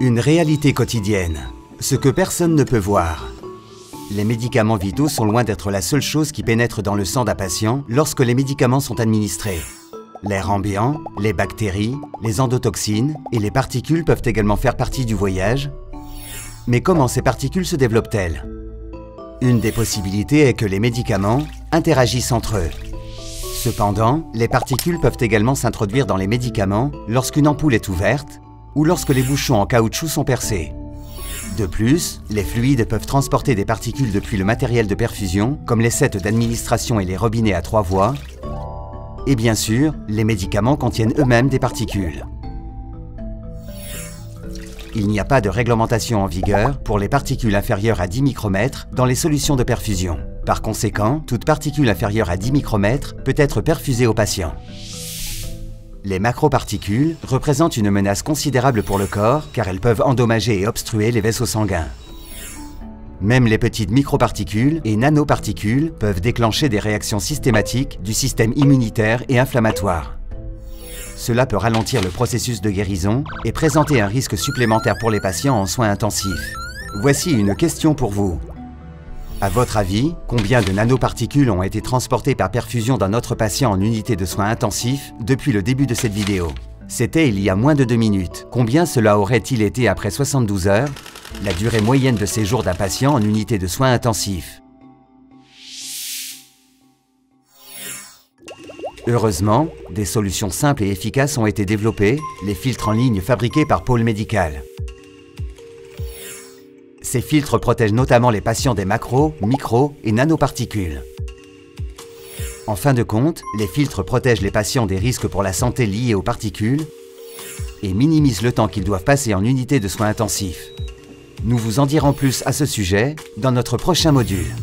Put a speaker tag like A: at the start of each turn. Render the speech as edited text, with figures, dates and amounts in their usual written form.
A: Une réalité quotidienne, ce que personne ne peut voir. Les médicaments vitaux sont loin d'être la seule chose qui pénètre dans le sang d'un patient lorsque les médicaments sont administrés. L'air ambiant, les bactéries, les endotoxines et les particules peuvent également faire partie du voyage. Mais comment ces particules se développent-elles? Une des possibilités est que les médicaments interagissent entre eux. Cependant, les particules peuvent également s'introduire dans les médicaments lorsqu'une ampoule est ouverte ou lorsque les bouchons en caoutchouc sont percés. De plus, les fluides peuvent transporter des particules depuis le matériel de perfusion, comme les sets d'administration et les robinets à 3 voies. Et bien sûr, les médicaments contiennent eux-mêmes des particules. Il n'y a pas de réglementation en vigueur pour les particules inférieures à 10 micromètres dans les solutions de perfusion. Par conséquent, toute particule inférieure à 10 micromètres peut être perfusée au patient. Les macroparticules représentent une menace considérable pour le corps car elles peuvent endommager et obstruer les vaisseaux sanguins. Même les petites microparticules et nanoparticules peuvent déclencher des réactions systématiques du système immunitaire et inflammatoire. Cela peut ralentir le processus de guérison et présenter un risque supplémentaire pour les patients en soins intensifs. Voici une question pour vous. À votre avis, combien de nanoparticules ont été transportées par perfusion d'un autre patient en unité de soins intensifs depuis le début de cette vidéo? C'était il y a moins de 2 minutes. Combien cela aurait-il été après 72 heures, la durée moyenne de séjour d'un patient en unité de soins intensifs? Heureusement, des solutions simples et efficaces ont été développées, les filtres en ligne fabriqués par Pôle Médical. Ces filtres protègent notamment les patients des macro, micro et nanoparticules. En fin de compte, les filtres protègent les patients des risques pour la santé liés aux particules et minimisent le temps qu'ils doivent passer en unité de soins intensifs. Nous vous en dirons plus à ce sujet dans notre prochain module.